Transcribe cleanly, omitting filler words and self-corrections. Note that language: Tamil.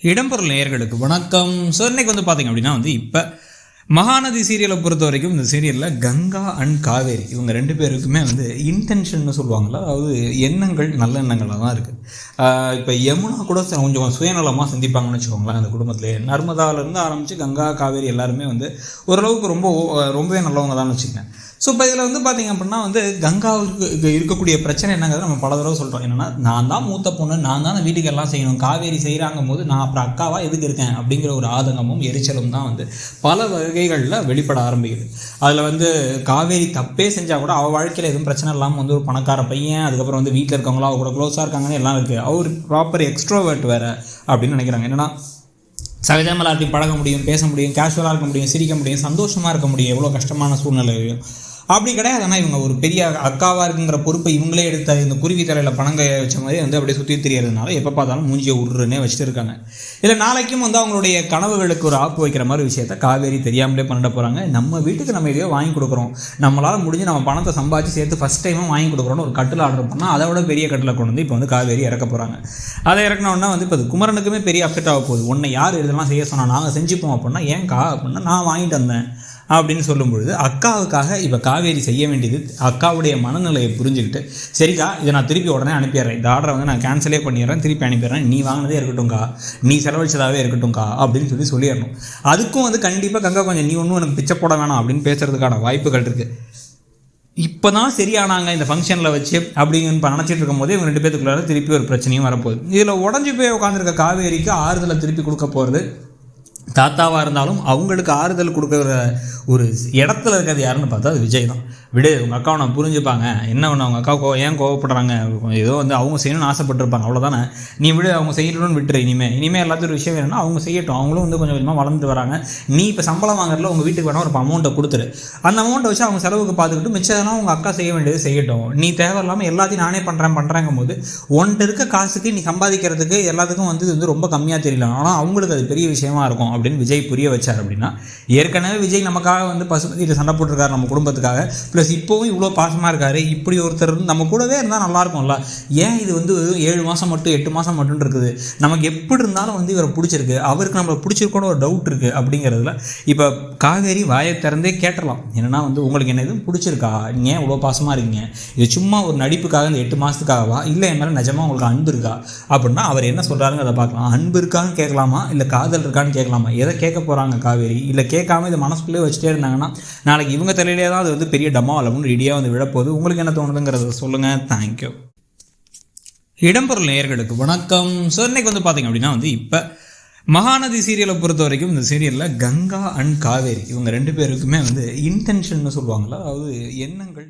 இடம்பொருள் நேயர்களுக்கு வணக்கம். ஸோ இன்னைக்கு பார்த்தீங்க அப்படின்னா இப்போ மகாநதி சீரியலை பொறுத்த வரைக்கும் இந்த சீரியலில் கங்கா அண்ட் காவேரி இவங்க ரெண்டு பேருக்குமே இன்டென்ஷன் சொல்லுவாங்களா, அதாவது எண்ணங்கள் நல்ல எண்ணங்களாக தான் இருக்குது. இப்போ யமுனா கூட கொஞ்சம் சுயநலமாக சிந்திப்பாங்கன்னு வச்சுக்கோங்களேன். அந்த குடும்பத்திலே நர்மதாவிலேருந்து ஆரம்பித்து கங்கா காவேரி எல்லாருமே ஓரளவுக்கு ரொம்பவே நல்லவங்க தான் வச்சுக்கேன். ஸோ இப்போ இதில் பார்த்தீங்க அப்படின்னா கங்காவுக்கு இருக்கக்கூடிய பிரச்சனை என்னங்கிறத நம்ம பல தடவை சொல்கிறோம். என்னென்னா, நான் தான் மூத்த பொண்ணு, நான் தான் வீட்டுக்கு எல்லாம் செய்யணும், காவேரி செய்கிறாங்கும் போது நான் அப்புறம் அக்காவா எதுக்கு இருக்கேன் அப்படிங்கிற ஒரு ஆதங்கமும் எரிச்சலும் தான் பல வகைகளில் வெளிப்பட ஆரம்பிக்குது. அதில் காவேரி தப்பே செஞ்சால் கூட அவள் வாழ்க்கையில் எதுவும் பிரச்சனை இல்லாமல் ஒரு பணக்கார பையன், அதுக்கப்புறம் வீட்டில் இருக்கவங்களா அவ கூட க்ளோஸாக இருக்காங்கன்னு எல்லாம் இருக்குது. அவர் ப்ராப்பர் எக்ஸ்ட்ரோவர்ட் வேறு அப்படின்னு நினைக்கிறாங்க. என்னென்னா, சகஜமாக எல்லாத்தையும் பழக முடியும், பேச முடியும், கேஷுவலாக இருக்க முடியும், சிரிக்க முடியும், சந்தோஷமாக இருக்க முடியும், எவ்வளோ கஷ்டமான சூழ்நிலையும் அப்படி கிடையாது. ஆனால் இவங்க ஒரு பெரிய அக்காவாக இருக்குங்கிற பொறுப்பை இவங்களே எடுத்த இந்த குருவி தலையில் பணங்கைய வச்ச மாதிரி அப்படியே சுற்றி தெரியறதுனால எப்போ பார்த்தாலும் மூஞ்சியை உருன்னே வச்சுட்டு இருக்காங்க. இல்லை நாளைக்கும் அவங்களுடைய கனவுகளுக்கு ஒரு ஆப்பு வைக்கிற மாதிரி விஷயத்த காவேரி தெரியாமலே பண்ணிட போகிறாங்க. நம்ம வீட்டுக்கு நம்ம எதையோ வாங்கி கொடுக்குறோம், நம்மளால் முடிஞ்சு நம்ம பணத்தை சம்பாதிச்சு சேர்த்து ஃபஸ்ட் டைமாக வாங்கி கொடுக்குறோன்னு ஒரு கட்டில் ஆர்டர் பண்ணால் அதை விட பெரிய கட்டில் கொண்டு இப்போ காவேரி இறக்க போகிறாங்க. அதை இறக்கணுன்னா இப்போ குமரனுக்குமே பெரிய அப்செட் ஆக போகுது. உன்னை யார் இதெல்லாம் செய்ய சொன்னால் நாங்கள் செஞ்சுப்போம் அப்படின்னா, ஏன்கா அப்படின்னா நான் வாங்கிட்டு வந்தேன் அப்படின்னு சொல்லும் பொழுது அக்காவுக்காக இப்போ காவேரி செய்ய வேண்டியது அக்காவுடைய மனநிலையை புரிஞ்சுக்கிட்டு, சரிக்கா இதை நான் திருப்பி உடனே அனுப்பிடுறேன், இந்த ஆர்டரை நான் கேன்சலே பண்ணிடுறேன், திருப்பி அனுப்பிடுறேன், நீ வாங்கினதே இருக்கட்டும்க்கா, நீ செலவழிச்சதாகவே இருக்கட்டும்க்கா அப்படின்னு சொல்லிடணும். அதுக்கும் கண்டிப்பாக கங்கா கொஞ்சம் நீ ஒன்றும் எனக்கு பிச்சை போட வேணாம் அப்படின்னு பேசுறதுக்கான வாய்ப்புகள் இருக்குது. இப்போ தான் சரியானாங்க இந்த ஃபங்க்ஷனில் வச்சு அப்படின்னு இப்போ நினச்சிட்டு இருக்கும் போதே இவங்க ரெண்டு பேத்துக்குள்ளார திருப்பி ஒரு பிரச்சனையும் வரப்போகுது. இதில் உடஞ்சி போய் உட்காந்துருக்க காவேரிக்கு ஆறுதலை திருப்பி கொடுக்க போகிறது தாத்தாவாக இருந்தாலும் அவங்களுக்கு ஆறுதல் கொடுக்குற ஒரு இடத்துல இருக்கிறது யாருன்னு பார்த்தா அது விஜய் தான். விடு, உங்கள் அக்காவை நான் புரிஞ்சுப்பாங்க, என்ன ஒன்று அவங்க அக்கா ஏன் கோவப்படுறாங்க, ஏதோ அவங்க செய்யணும்னு ஆசைப்பட்டிருப்பாங்க, அவ்வளோதானே, நீ விடு, அவங்க செய்யணும்னு விட்டுரு. இனிமேல் எல்லாத்தையும் ஒரு விஷயம் வேணும்னா அவங்க செய்யட்டும், அவங்களும் கொஞ்சம் கொஞ்சமாக வளர்ந்துட்டு வராங்க. நீ இப்போ சம்பளம் வாங்குறதுல உங்கள் வீட்டுக்கு வேணால் ஒரு அமௌண்ட்டை கொடுத்துரு, அந்த அமௌண்ட்டை வச்சு அவங்க செலவுக்கு பார்த்துக்கிட்டு மிச்சம்னா உங்கள் அக்கா செய்ய வேண்டியது செய்யட்டும். நீ தேவையில்லாமல் எல்லாத்தையும் நானே பண்ணுறேங்கும் போது ஒன்ட்டு இருக்க காசுக்கு நீ சம்பாதிக்கிறதுக்கு எல்லாத்துக்கும் இது ரொம்ப கம்மியாக தெரியல, ஆனால் அவங்களுக்கு அது பெரிய விஷயமா இருக்கும் அப்படின்னு விஜய் புரிய வச்சார். அப்படின்னா ஏற்கனவே விஜய் நமக்காக பசுபதியில் சண்டை போட்டிருக்காரு நம்ம குடும்பத்துக்காக, ப்ளஸ் இப்போவும் இவ்வளோ பாசமாக இருக்காரு. இப்படி ஒருத்தர் நம்ம கூடவே இருந்தால் நல்லாயிருக்கும்ல. ஏன் இது 7 மாதம் மட்டும் 8 மாதம் மட்டும் இருக்குது, நமக்கு எப்படி இருந்தாலும் இவரை பிடிச்சிருக்கு, அவருக்கு நம்மளை பிடிச்சிருக்கோன்னு ஒரு டவுட் இருக்குது அப்படிங்கிறதுல இப்போ காவேரி வாயை திறந்தே கேட்டலாம். என்னென்னா உங்களுக்கு என்ன எதுவும் பிடிச்சிருக்கா, நீங்கள் ஏன் இவ்வளோ பாசமாக இருக்கீங்க, இது சும்மா ஒரு நடிப்புக்காக இந்த 8 மாதத்துக்காகவா, இல்லை என் மேலே நிஜமாக உங்களுக்கு அன்பு இருக்கா அப்படின்னா அவர் என்ன சொல்கிறாருங்க அதை பார்க்கலாம். அன்பு இருக்கான்னு கேட்கலாமா, இல்லை காதல் இருக்கான்னு கேட்கலாமா, எதை கேட்க போகிறாங்க காவேரி? இல்லை கேட்காம இதை மனசுக்குள்ளே வச்சுட்டே இருந்தாங்கன்னா நாளைக்கு இவங்க தலையிலே தான் அது பெரிய டமாலம்னு ரெடியாக விழப்போகுது. உங்களுக்கு என்ன தோணுதுங்கிறத சொல்லுங்கள். தேங்க்யூ. இடம்பொருள் நேயர்களுக்கு வணக்கம். ஸோ இன்னைக்கு பார்த்தீங்க அப்படின்னா இப்போ மகாநதி சீரியலை பொறுத்த வரைக்கும் இந்த சீரியலில் கங்கா அண்ட் காவேரி இவங்க ரெண்டு பேருக்குமே இன்டென்ஷன் சொல்லுவாங்களா, அதாவது எண்ணங்கள்